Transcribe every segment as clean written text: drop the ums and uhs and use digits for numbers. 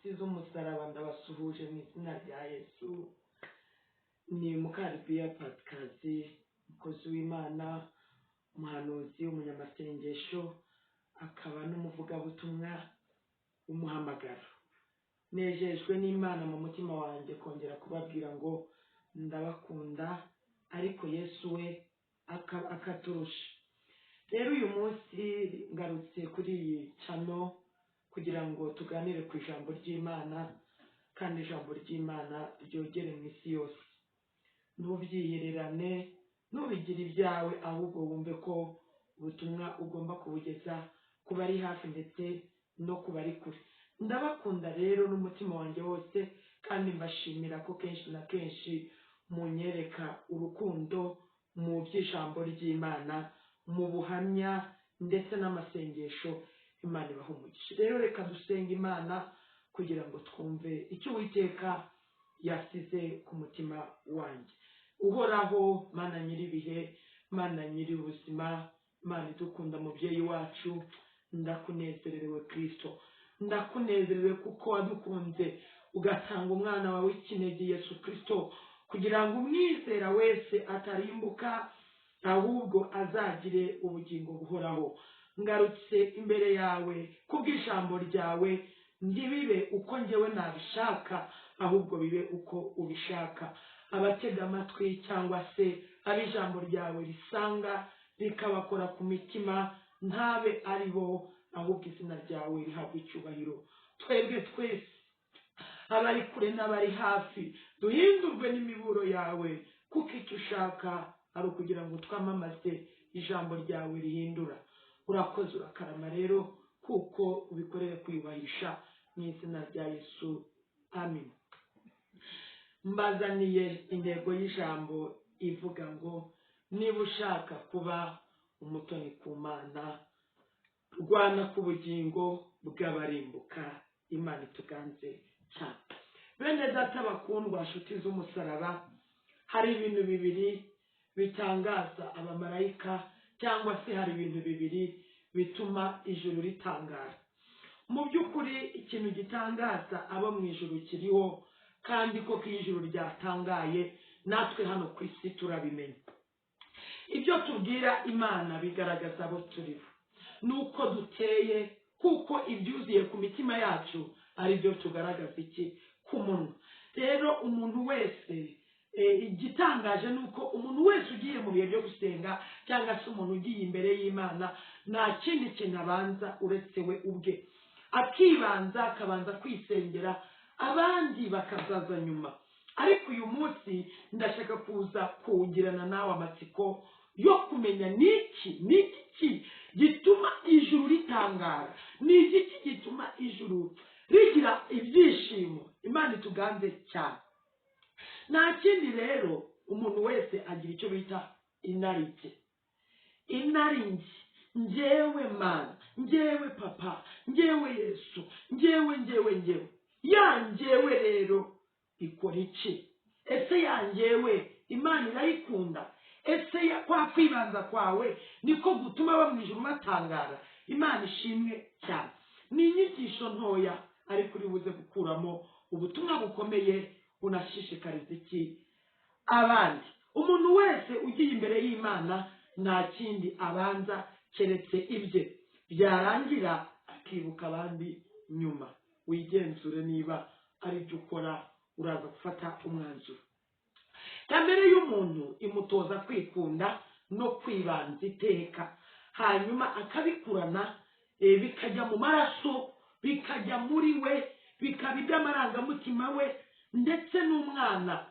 z'umusaraba ndabasuhuje mu izina rya Yesu. Ni Mukaribiya Patikazi, umukozi w'Imana, umuhanuzi, umunyamasengesho, akaba n'umuvugabutumwa w'umuhamagaro. Nejejwe n'Imana mu mutima wanjye kongera kubabwira ngo ndabakunda, ariko Yesu we akaturusha. Rero uyu munsi ngarutse kuri iyi cano kugira ngo tuganire ku ijambo ry'Imana, kandi ijambo ry'Imana ryogere mu isi yose. Ntubyihererane, ntubigire ibyawe, ahubwo wumve ko ubutumwa ugomba kubugeza ku bari hafi ndetse no ku bari kure. Ndabakunda rero n'umutima wanjye wose, kandi mbashimira ko kenshi na kenshi munyereka urukundo mu by'ijambo ry'Imana, mu buhamya ndetse n'amasengesho. Imana ibahe umugisha. Rero reka dusenga Imana kugira ngo twumve icyo Uwiteka yasize ku mutima wanjye. Uhoraho, Mana nyir'ibihe, Mana nyiri ubuzima, Mana idukunda, mubyeyi wacu, ndakunezerewe Kristo. Ndakunezerewe kuko wadukunze ugatanga umwana wawe w'ikinege Yesu Kristo, kugira ngo umwizera wese atarimbuka, ahubwo azagire ubugingo buhoraho. Ngarutse imbere yawe kubw'ijambo ryawe, ntibibe uko njyewe nabishaka, ahubwo bibe uko ubishaka. Abatega amatwi cyangwa se ab'ijambo ryawe risanga rikabakora ku mitima, ntabe ari bo, ahubwo izina ryawe rihabwa icyubahiro. Twebwe twese, abari kure n'abari hafi, duhindurwe n'imiburo yawe, kuko icyo ushaka ari ukugira ngo twamamaze ijambo ryawe rihindura. Urakoze, urakarama rero, kuko ubikoreye kwiyubahisha mu izina rya Yesu, amen. Mbazaniye intego y'ijambo ivuga ngo niba ushaka kuba umutoni ku Mana, rwana ku bugingo bw'abarimbuka. Imana ituganze cyane. Bene data bakundwa, nshuti z'umusaraba, hari ibintu bibiri bitangaza abamarayika, cyangwa se hari ibintu bibiri bituma ijuru ritangara. Mu by'ukuri ikintu gitangaza abo mu ijuru kiriho, kandi koko iyo ijuru ryatangaye natwe hano ku isi turabimenya. Ibyo tubwira Imana bigaragaza abo turiho, nuko duteye, kuko ibyuzuye ku mitima yacu ari byo tugaragaza iki ku munwa. Rero umuntu wese, igitangaje nuko umuntu wese ugiye mu bihe byo gusenga, cyangwa se umuntu ugiye imbere y'Imana, nta kindi kintu abanza uretse we ubwe, akibanza akabanza kwisengera, abandi bakazaza nyuma. Ariko uyu munsi ndashaka kuza kuwugirana nawe amatsiko yo kumenya niki gituma ijuru ritangara, ni iki gituma ijuru rigira ibyishimo. Imana ituganze cyane. Nta kindi rero, umuntu wese agira icyo bita inarinjye. Inarinjye, njyewe Mana, njyewe Papa, njyewe Yesu, njyewe. Ya njyewe rero ikora iki? Ese ya njyewe Imana irayikunda? Ese kwa kwibanza kwawe niko gutuma abo mu ijuru batangara? Imana ishimwe cyane. Ni inyigisho ntoya, ariko uri buze gukuramo ubutumwa bukomeye bunashishikariza iki abandi. Umuntu wese ugiye imbere y'Imana nta kindi abanza keretse ibye, byarangira akibuka abandi nyuma. Wigenzure niba ari byo ukora, uraza gufata umwanzuro. Kamere y'umuntu imutoza kwikunda no kwibanza iteka, hanyuma akabikurana, bikajya mu maraso, bikajya muri we, bikaba iby'amarangamutima we, ndetse n'umwana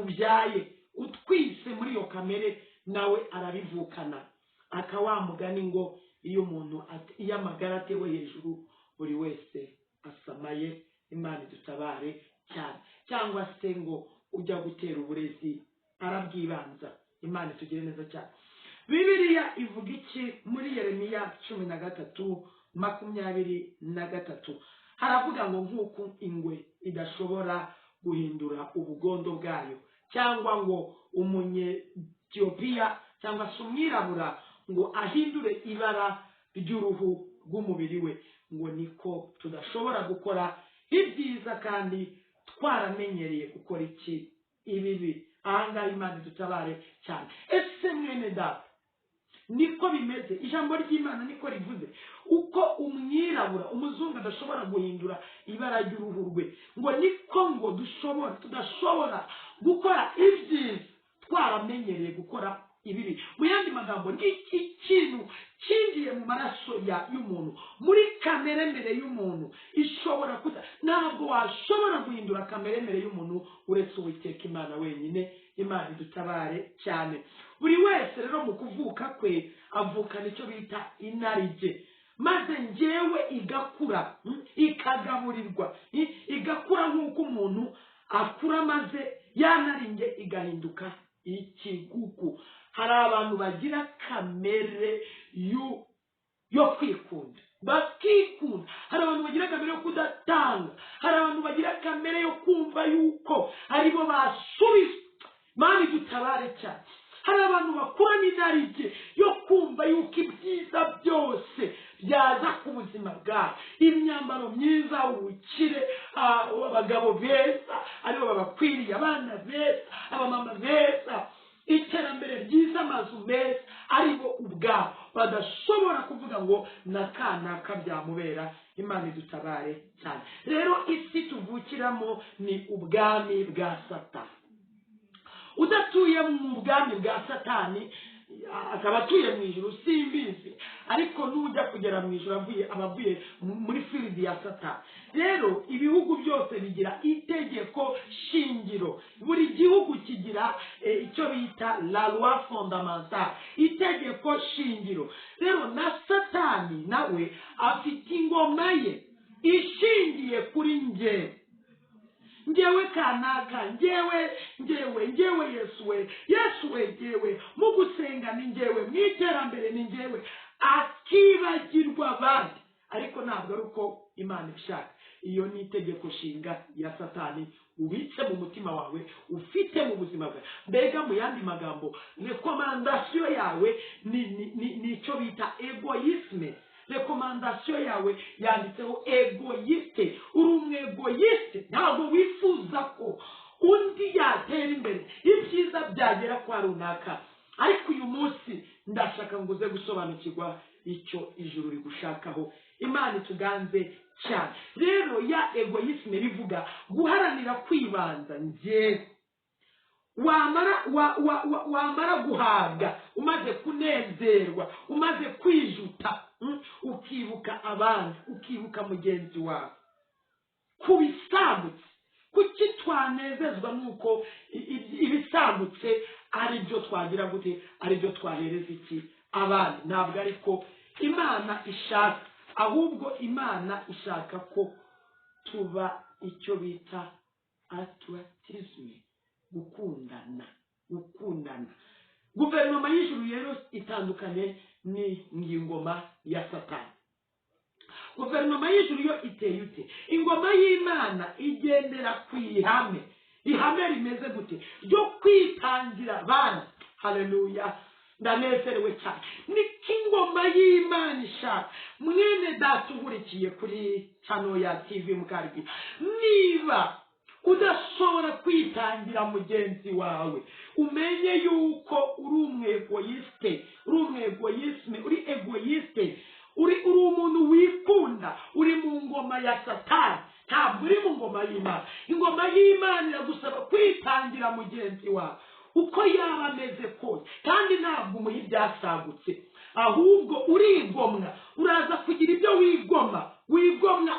ubyaye utwise muri iyo kamere nawe arabivukana. Akawamugani ngo iyo amagara atewe hejuru, buri wese asamaye. Imana idutabare cyane. Cyangwa se ngo ujya gutera uburezi arabwibanza. Imana itugire neza cyane. Bibiliya ivuga iki muri Yeremiya 13:23? Haravuga ngo nk'uko ingwe idashobora guhindura ubugondo bwayo, cyangwa ngo umunyetiyopiya cyangwa se umwirabura ngo ahindure ibara ry'uruhu rw'umubiri we, ngo niko tudashobora gukora ibyiza kandi twaramenyereye gukora iki ibibi. Ahangaha Imana dutabare cyane. Ese mwene data niko bimeze? Ijambo ry'Imana niko rivuze uko umwirabura umuzungu adashobora guhindura ibara ry'uruhu rwe, ngo niko ngo tudashobora gukora ibyiza twaramenyereye gukora ibibi. Mu yandi magambo, iki kintu kinjiye mu maraso y'umuntu, muri kameremere y'umuntu ishobora ntabwo washobora guhindura kameremere y'umuntu uretse Uwiteka Imana wenyine. Imana idutabare cyane. Buri wese rero mu kuvuka kwe avukana icyo bita inarijye, maze njyewe igakura ikagaburirwa, igakura nk'uko umuntu akura, maze yanaringe igahinduka ikigugu. Hari abantu bagira kamere yo kwikunda, bakikunda. Hari abantu bagira kamere yo kudatanga. Hari abantu bagira kamere yo kumva yuko aribo basubizwa. Mani dutabare cyane. Hari abantu bakura n'inarijye yo kumva yuko ibyiza byose byaza ku buzima bwabo, imyambaro myiza, ubukire, abagabo beza aribo babakwiriye, abana beza, abamama beza, iterambere ryiza, amazu meza aribo ubwabo badashobora kuvuga ngo nakanaka byamubera. Imana idutabare cyane. Rero isi tuvukiramo ni ubwami bwa Satani. Udatuye mu bwami bwa Satani akaba atuye mu ijuru simbizi, ariko nujya kugera mu ijuru abavuye muri field ya Satani. Rero ibihugu byose bigira itegeko shingiro, buri gihugu kigira icyo bita la loi fondamentale, itegeko shingiro. Rero na Satani nawe afite ingoma ye ishingiye kuri njyewe kanaka, njyewe Yesu we njyewe, mu gusenga ni njyewe, mu iterambere ni njyewe, akibagirwa abandi. Ariko ntabwo ari uko Imana ishaka. Iyo ni itegeko shinga ya Satani ubitse mu mutima wawe, ufite mu buzima bwawe. Mbega mu yandi magambo, rekomandasiyo yawe ni icyo bita egoisme. Rekomandasiyo yawe yanditseho egoiste. Uri umwegoiste, ntabwo wifuza ko undi yatera imbere, ibyiza byagera kwa runaka. Ariko uyu munsi ndashaka ngo uze gusobanukirwa icyo ijuru rigushakaho. Imana ituganze cyane. Rero ya egoisme bivuga guharanira kwibanza njye. Wamara guhabwa, umaze kunezerwa, umaze kwijuta, ukibuka abandi, ukibuka mugenzi wawe. Kubisambutse, kuki twanezezwa nuko ibisambutse ari byo twagira gute, ari byo twahereza iki abandi? Ntabwo ariko Imana ishaka, ahubwo Imana ishaka ko tuba icyo bita altruisme, gukundana. Guverinoma y'ijuru rero itandukanye ni ingoma ya Satani. Guverinoma y'ijuru yo iteye ute? Ingoma y'Imana igendera ku ihame rimeze gute? Ryo kwitangira abandi. Haleluya, ndanezerewe cyane. Niko ingoma y'Imana ishaka. Mwene data uhurikiye kuri channel ya TV Mukarigi, niba udashobora kwitangira mugenzi wawe, umenye yuko uri egoiste, uri umuntu wikunda, uri mu ngoma ya Satani, ntabwo uri mu ngoma y'Imana. Ingoma y'Imana iragusaba kwitangira mugenzi wawe uko yaba ameze kose, kandi ntabwo umuha ibyasagutse, ahubwo urigomwa. Uraza kugira ibyo wigomwa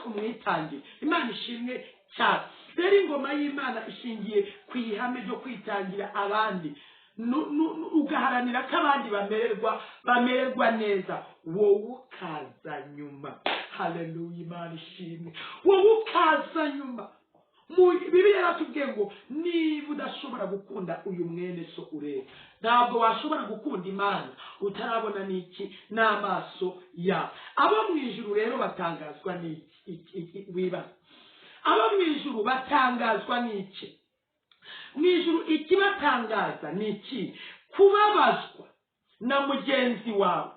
umwitangire. Imana ishimwe cyane. Rero ingoma y'Imana ishingiye ku ihame ryo kwitangira abandi, ugaharanira ko abandi bamererwa neza, wowe ukaza nyuma. Haleluya, Imana ishimwe. Wowe ukaza nyuma. Bibiliya yaratubwiye ngo niba udashobora gukunda uyu mwene so ureba, ntabwo washobora gukunda Imana utarabona n'iki n'amaso yawe. Abo mu ijuru rero batangazwa n'iki? Wibaza, abo mu ijuru batangazwa n'iki? Mu ijuru ikibatangaza ni iki? Kubabazwa na mugenzi wawe,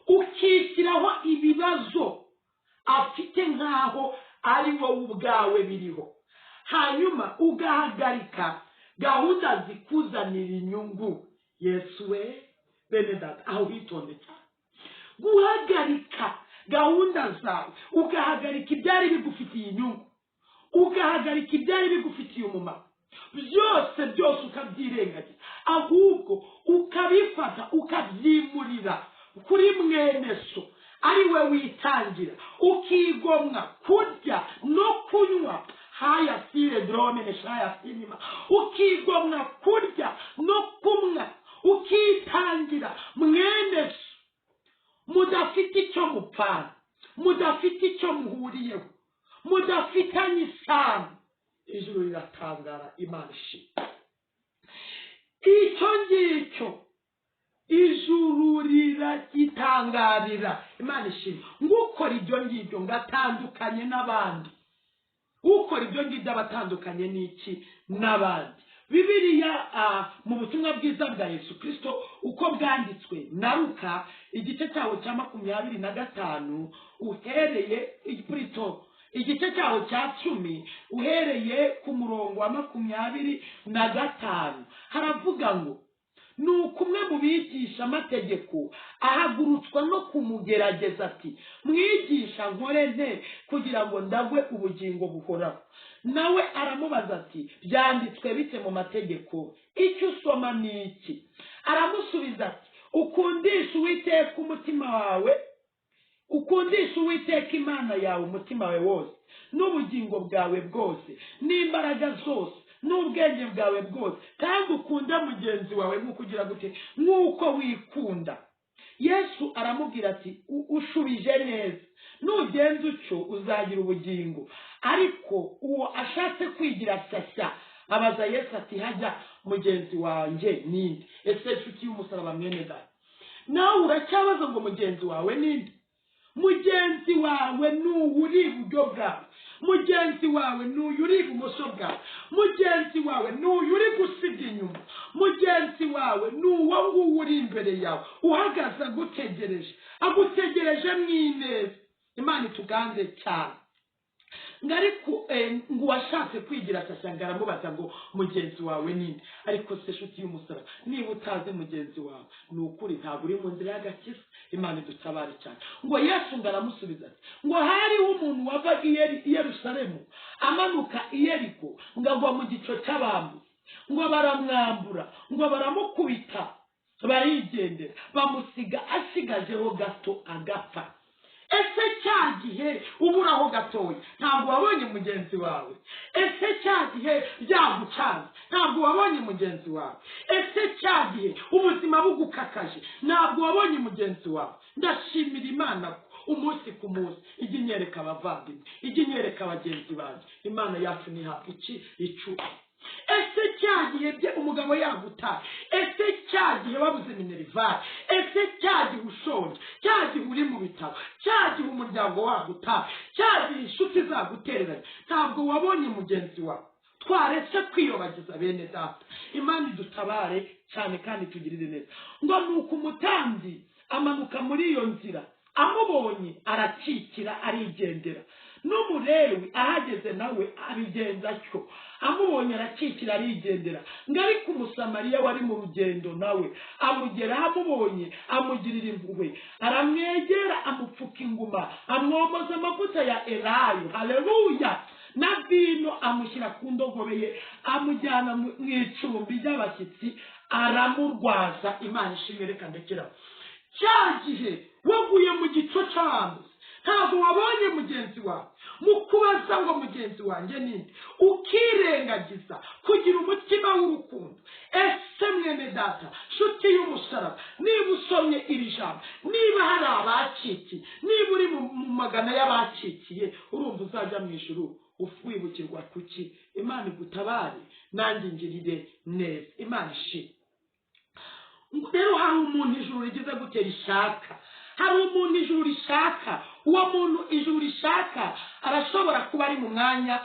ukishyiraho ibibazo afite nk'aho ari wowe ubwawe biriho, hanyuma ugahagarika gahunda zikuzanira inyungu. Yesu we bene data, aho witonde cyane, guhagarika gahunda zawe, ugahagarika ibyari bigufitiye inyungu, ugahagarika ibyari bigufitiye umumaro, byose ukabyirengagiza, ahubwo ukabifata ukabyimurira kuri mwene so, ari we witangira, ukigomwa kurya no kunywa, haya sire drone neshaya sinima, ukigomwa kurya no kunywa, ukitangira mwene so, mudafite icyo mupfana, mudafite icyo muhuriyeho, mudafitanye isano, ijuru riratangara. Imana ishimwe. Icyo ngicyo ijuru riragitangarira. Imana ishimwe. Ngukora ibyo ngibyo ngatandukanye n'abandi, ukora ibyo ngibyo abatandukanye n'iki n'abandi. Bibiliya mu butumwa bwiza bwa Yesu Kristo uko bwanditswe na Luka igice cyaho cya 25 uhereye igice cyaho cya 10 uhereye ku murongo wa 25 haravuga ngo, nuko umwe mu bigisha amategeko ahagurutswa no kumugerageza ati, mwigisha nkore nte kugira ngo ndagwe ubugingo buhoraho? Nawe aramubaza ati, byanditswe bite mu mategeko? Icyo usoma ni iki? Aramusubiza ati, ukundisha Uwiteka umutima wawe, ukundisha Uwiteka Imana yawe umutima wawe wose, n'ubugingo bwawe bwose, n'imbaraga zose, n'ubwenge bwawe bwose, kandi ukunda mugenzi wawe nk'ukugira gute, nk'uko wikunda. Yesu aramubwira ati, ushubije neza, nugenza utyo uzagira ubugingo. Ariko uwo ashatse kwigira shyashya abaza Yesu ati, hajya mugenzi wanjye ninde? Ese nshuti y'umusaraba mwene data, nawe uracyabaza ngo mugenzi wawe ninde? Mugenzi wawe n'uri iburyo bwawe, mugenzi wawe n'uri ibumoso bwawe, mugenzi wawe n'uri gusiga inyuma, mugenzi wawe n'uwo nguwo uri imbere yawe uhagaze agutegereje mw'ineza. Imana ituganze cyane. Ariko ngo washatse kwigira shyashya aramubaza ngo mugenzi wawe ninde? Ariko se nshuti y'umusaraba, niba utazi mugenzi wawe, ni ukuri ntabwo uri mu nzira y'agakiza. Imana idutabare cyane. Ngo Yesu ngaramusubiza ati, ngo hariho umuntu wavaga i Yerusalemu amanuka i Yeriko, ngo agwa mu gico cy'abambuzi, ngo baramwambura, ngo baramukubita, barigendera, bamusiga asigajeho gato agapfa. Ese cyagihe uburaho gatoya ntabwo wabonye mugenzi wawe? Ese cyagihe byagucanze ntabwo wabonye mugenzi wawe? Ese cyagihe ubuzima bugukakaje ntabwo wabonye mugenzi wawe? Ndashimira Imana ko umunsi ku munsi ijya inyereka abavandimwe, ijya inyereka abagenzi banjye. Imana yacu nihabwa icumi. Ese cyagihe bye umugabo yagutaye? Ese cyagihe wabuze minerivare? Ese cyagihe ushonje? Cyagihe uri mu bitaro? Cyagihe umuryango wagutaye? Cyagihe inshuti zagutereranye ntabwo wabonye mugenzi wawe? Twaretse kwiyobagiza bene data. Imana idutabare cyane kandi tugirire neza. Ngo nuko umutambyi amanuka muri iyo nzira, amubonye aracikira arigendera. N'umulewi ahageze nawe abigenza cyo, amubonye aracikira arigendera. Ngo ariko umusamariya wari mu rugendo nawe amugeraho, amubonye amugirira impuhwe, aramwegera amupfuka inguma, amwomoza amavuta ya elayo, haleluya, na vino amushyira ku ndogobe ye, amujyana mu icumbi ry'abashyitsi, aramurwaza. Imana ishimwe. Reka ndekera. Cyagihe waguye mu gico cy'abambuzi ntabwo wabonye mugenzi wawe, mu kubaza ngo mugenzi wanjye ninde, ukirengagiza kugira umutima w'urukundo. Ese mwene data, nshuti y'umusaraba, niba usomye iri jambo, niba hari abacikiye, niba uri mu magana y'abacikiye, urumva uzajya mu ijuru wibukirwa kuki? Imana igutabare nanjye ngirire neza. Imana ishimwe. Rero hari umuntu ijuru rigize gutera ishaka, hari umuntu ijuru rishaka. Uwo muntu ijuru rishaka arashobora kuba ari mu mwanya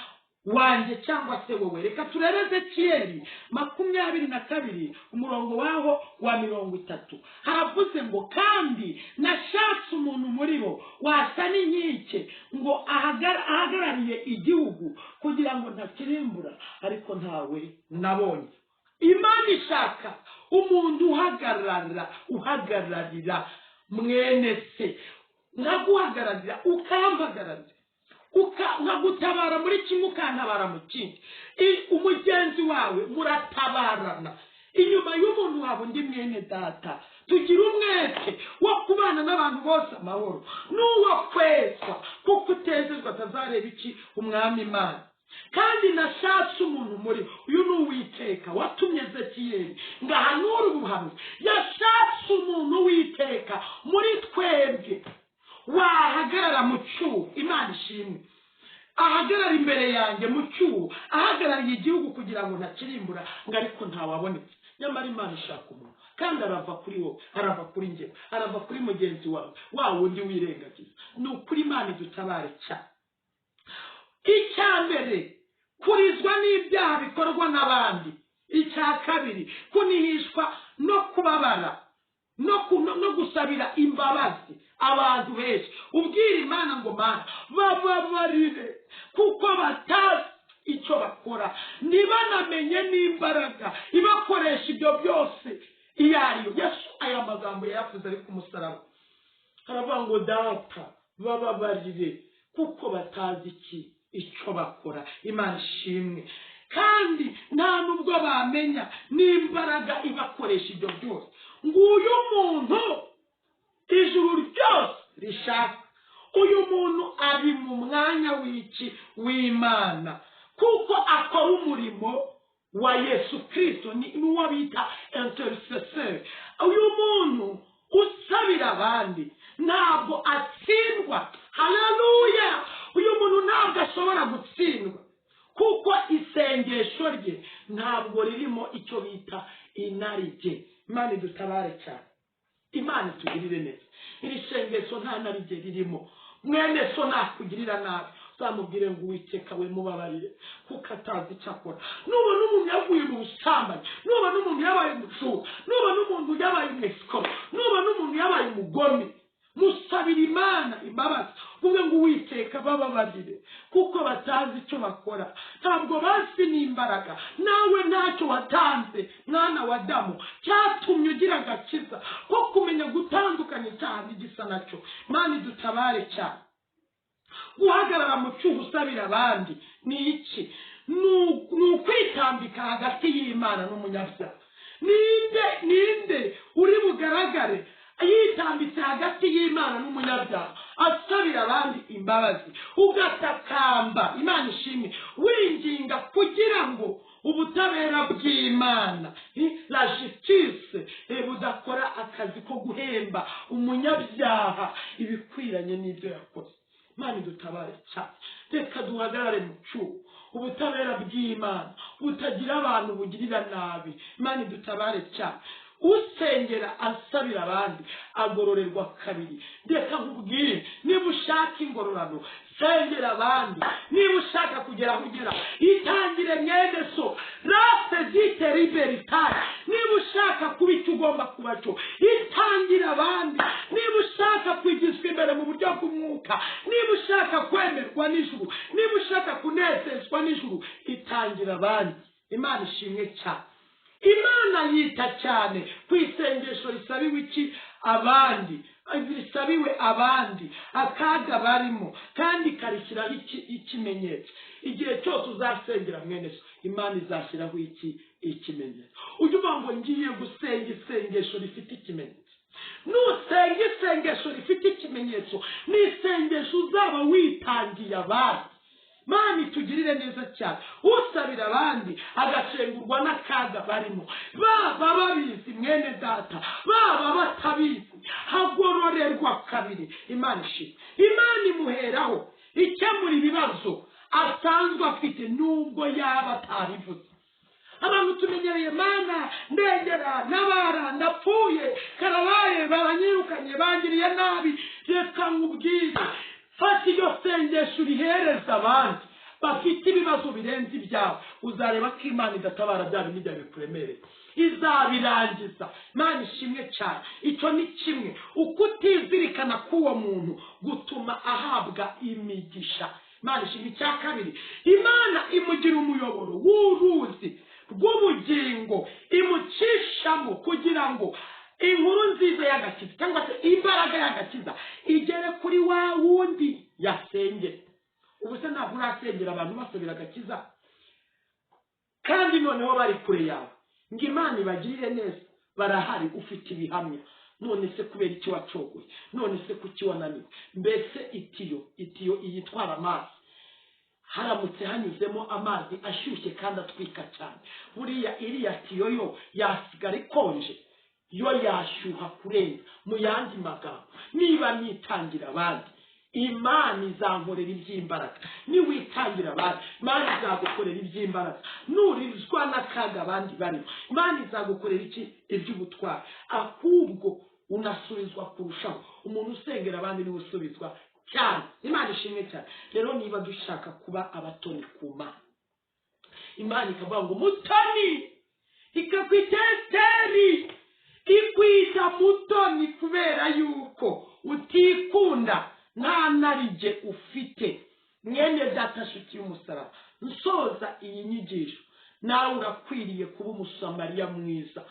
wanjye cyangwa se wowe. Reka turebe Ezekiyeli 22 umurongo waho wa 30. Haravuze ngo kandi nashatse umuntu muri bo wasa n'inkike ngo ahagarariye igihugu kugira ngo ntakirimbura, ariko ntawe nabonye. Imana ishaka umuntu uhagararira mwene se, nkaguhagararira ukampagararira, nkagutabara muri kimwe ukantabara mu kindi. Umugenzi wawe muratabarana. Inyuma y'umuntu wawe undi mwene data. Tugira umwete wo kubana n'abantu bose amahoro, n'uwo kwezwa kuko utezezwa atazareba iki umwami Imana. Kandi nashatse umuntu muri uyu ni Uwiteka watumye Ezekiyeli ngahanura ubuhanuzi. Yashatse umuntu w'Iteka muri twebwe wahagarara mu cyuho. Imana ishimwe. Ahagarara imbere yanjye mu cyuho, ahagarariye igihugu kugira ngo ntakirimbura, ngo ariko ntawabonetse. Nyamara Imana ishaka umuntu, kandi arava kuri wowe, arava kuri njye, arava kuri mugenzi wawe, wa wundi wirengagiza. Ni ukuri Imana idutabare cyane. Icya mbere, kurizwa n'ibyaha bikorwa n'abandi. Icya kabiri, kunihishwa no kubabara no gusabira imbabazi abantu benshi. Ubwira Imana ngo Mana bababarire kuko batazi icyo bakora, ntibanamenye n'imbaraga ibakoresha ibyo byose iyo ariyo. Yesu aya magambo yavuze ari ku musaraba, aravuga ngo data bababarire kuko batazi icyo bakora. Imana ishimwe. Kandi nta nubwo bamenya n'imbaraga ibakoresha ibyo byose. Nguyu muntu ijuru ryose rishaka. Uyu muntu ari mu mwanya w'Imana kuko akora umurimo wa Yesu Kristo, n'uwo bita intercessor. Uyu muntu usabira abandi ntabwo atsindwa. Haleluya. Uyu muntu ntabwo ashobora gutsindwa kuko isengesho rye ntabwo ririmo icyo bita inarijye. Imana idutabare cyane. Imana itugirire neza. Iri sengesho nta narijye ririmo. Mwene so nakugirira nabi, uzamubwire ngo Uwiteka we mubabarire kuko atazi icyo akora. Nubona umuntu yaguye mu busambanyi, nubona umuntu yabaye umucura, nubona umuntu yabaye umwesikoro, nubona umuntu yabaye umugome, musabira Imana imbabazi, uvuge ngo Uwiteka bababarire kuko batazi icyo bakora. Ntabwo basi n'imbaraga, nawe ntacyo watanze mwana wa Adamu cyatumye ugira agakiza ko kumenya gutandukanya icyaha n'igisa nacyo. Imana idutabare cyane. Guhagarara mu cyuho usabira abandi ni iki? Ni ukwitambika hagati y'Imana n'umunyabyaha. Ninde uri bugaragare yitambitse hagati y'Imana n'umunyabyaha asabira abandi imbabazi, ugatakamba Imana ishimwe, winginga kugira ngo ubutabera bw'Imana, la justice, budakora akazi ko guhemba umunyabyaha ibikwiranye n'ibyo yakoze. Imana idutabare cyane. Reka duhagarare mu cyuho ubutabera bw'Imana butagira abantu bugirira nabi. Imana idutabare cyane. Usengera asabira abandi agororerwa kabiri. Reka nkubwire, niba ushaka ingororano sengera abandi. Niba ushaka kugera itangire mwene so, rase zite libertari. Niba ushaka kuba icyo ugomba kuba cyo, itangire abandi. Niba ushaka kwigizwa imbere mu buryo bw'umwuka, niba ushaka kwemerwa n'ijuru, niba ushaka kunezezwa n'ijuru, itangire abandi. Imana ishimwe cyane. Imana yita cyane ku isengesho risabiwe iki abandi, risabiwe abandi akaga barimo, kandi karishyiraho ikimenyetso. Igihe cyose uzasengera mwene so, Imana izashyiraho ikimenyetso. Ujye uvuga ngo ngiye gusenga isengesho rifite ikimenyetso. Nusenga isengesho rifite ikimenyetso, ni isengesho uzaba witangiye abandi. Imana itugirire neza cyane. Usabira abandi agashengurwa n'akaga barimo, baba babizi mwene data, baba batabizi, hagororerwa kabiri. Imana ishimwe. Imana imuheraho ikemura ibibazo asanzwe afite nubwo yaba atarivuze. Abantu tumenyereye Mana ndengera, nabara, ndapfuye, karabaye, baranyirukanye, bangiriye nabi. Reka nkubwire, fata iyo sengesho urihereza abandi. bafite ibibazo birenze ibyawe, uzareba ko Imana idatabara bya bindi bikuremereye, izabirangiza. Imana ishimwe cyane. Icyo ni kimwe, uko utizirikana k'uwo muntu gutuma ahabwa imigisha. Imana ishimwe. Icya kabiri, Imana imugira umuyoboro w'uruzi rw'ubugingo, imucishamo kugira ngo inkuru nziza y'agakiza cyangwa se imbaraga y'agakiza igere kuri wa wundi yasengera. Ubu se ntabwo urasengera abantu basabira agakiza kandi noneho bari kure yawe ngo Imana ibagirire neza? Barahari, ufite ibihamya. None se kubera iki wacogoye? None se kuki wananiwe? Mbese itiyo iyitwara amazi, haramutse hanyuzemo amazi ashyushye kandi atwika cyane, buriya iriya tiyo yo yasigara ikonje, yo yashyuha kurenza. Mu yandi magambo, niba nitangira abandi, Imana izankorera iby'imbaraga. Niwitangira abandi, Imana izagukorera iby'imbaraga. Nurizwa n'akaga abandi barimo, Imana izagukorera iki? Iby'ubutwari. Ahubwo unasubizwa kurushaho. Umuntu usengera abandi niwe usubizwa cyane. Imana ishimwe cyane. Rero niba dushaka kuba abatoni ku Mana, Imana ikavuga ngo mutoni, ikakwita Esiteri, ikwita mutoni kubera yuko utikunda, nta narije ufite. Mwene data nshuti y'umusaraba, nsoza iyi nyigisho, nawe urakwiriye kuba umusamariya mwiza.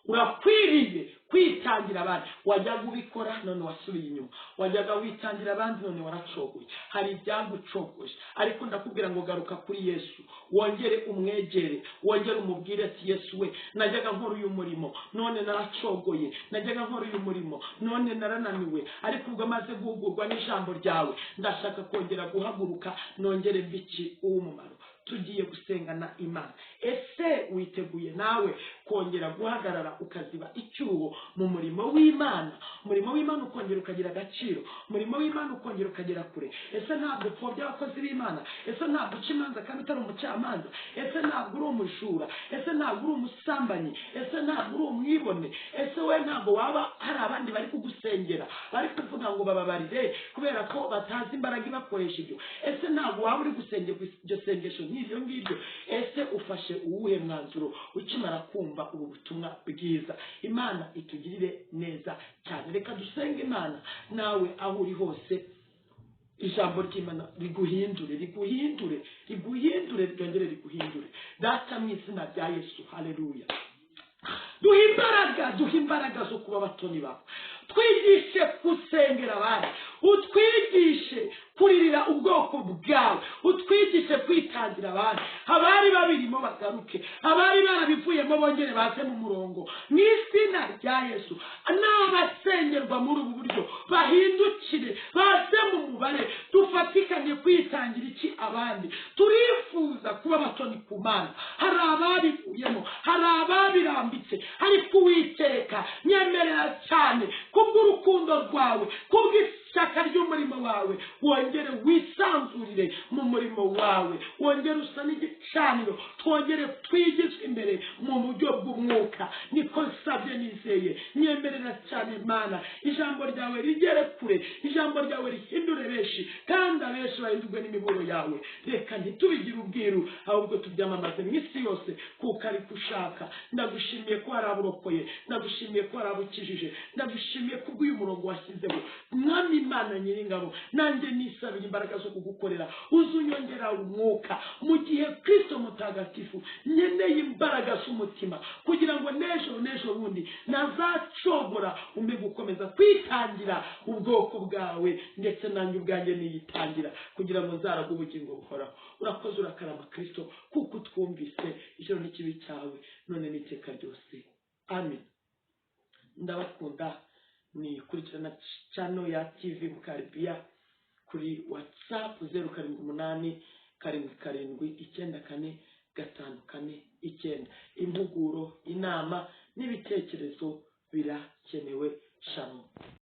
Urakwiriye kwitangira abandi. Wajyaga ubikora none wasubiye inyuma, wajyaga witangira abandi none waracogoye. Hari ibyagucogoje, ariko ndakubwira ngo garuka kuri Yesu, wongere umwegere, wongere umubwire ati Yesu we, najyaga nkora uyu murimo none naracogoye, najyaga nkora uyu murimo none narananiwe, ariko ubwo maze guhugurwa n'ijambo ryawe ndashaka kongera guhaguruka, nongere mbiki uw'umumaro. Tugiye gusengana Imana. Ese witeguye nawe kongera guhagarara ukaziba icyuho mu murimo w'Imana? Umurimo w'Imana ukongera ukagira agaciro, umurimo w'Imana ukongera ukagera kure. Ese ntabwo upfobya abakozi b'Imana? Ese ntabwo uca imanza kandi utari umucamanza? Ese ntabwo uri umujura? Ese ntabwo uri umusambanyi? Ese ntabwo uri umwibone? Ese we ntabwo waba hari abandi bari kugusengera bari kuvuga ngo bababarire kubera ko batazi imbaraga ibakoresha ibyo? Ese ntabwo waba uri gusengera iryo sengesho nk'iryo ngiryo? Ese ufashe uwuhe mwanzuro ukimara kumva ubu butumwa bwiza? Imana itugirire neza cyane. Reka dusenge Imana. Nawe aho uri hose, ijambo ry'Imana riguhindure, ryongere riguhindure. Data mu izina rya Yesu, haleluya. Duhe imbaraga zo kuba abatoni bawe. Twigishe gusengera abandi, utwigishe kuririra ubwoko bwawe, utwigishe kwitangira abandi. Abari babirimo bagaruke, abari barabivuyemo bongere baze mu murongo mu izina rya Yesu. N'abasengerwa muri ubu buryo bahindukire, baze mu mubare, dufatikanye kwitangira iki abandi. Turifuza kuba abatoni ku Mana. Hari ababivuyemo, hari ababirambitse, ariko Uwiteka nyemerera cyane kubw'urukundo rwawe, kubw'ishyaka ry'umurimo wawe, wongere wisanzurire mu murimo wawe, wongere usa n'igicaniro, twongere twigizwe imbere mu buryo bw'umwuka. Niko nsabye nizeye. Nyemerera cyane Mana, ijambo ryawe rigere kure, ijambo ryawe rihindure benshi, kandi abenshi bahindurwe n'imiburo yawe. Reka ntitubigire ubwiru, ahubwo tubyamamaze mu isi yose kuko ari kushaka. Ndagushimiye ko hari aburokoye, ndagushimiye ko hari abukijije, ndagushimiye kubw'uyu murongo washyizeho. Mwami Imana Nyiringabo, nanjye nisabira imbaraga zo kugukorera. Uzunyongera umwuka mu gihe Kristo mutagatifu, nyeneye imbaraga z'umutima kugira ngo n'ejo bundi nazacogora, umpe gukomeza kwitangira ubwoko bwawe, ndetse nanjye ubwanjye niyitangira kugira ngo nzaraga ubugingo buhoraho. Urakoze, urakarama Kristo, kuko utwumvise ijoro n'ikibi cyawe none n'iteka ryose. Amen. Ndabakunda. Ni kurikirana channel ya TV Mukaribiya kuri WhatsApp 078 779 454 impuguro, inama n'ibitekerezo birakenewe. Shalom.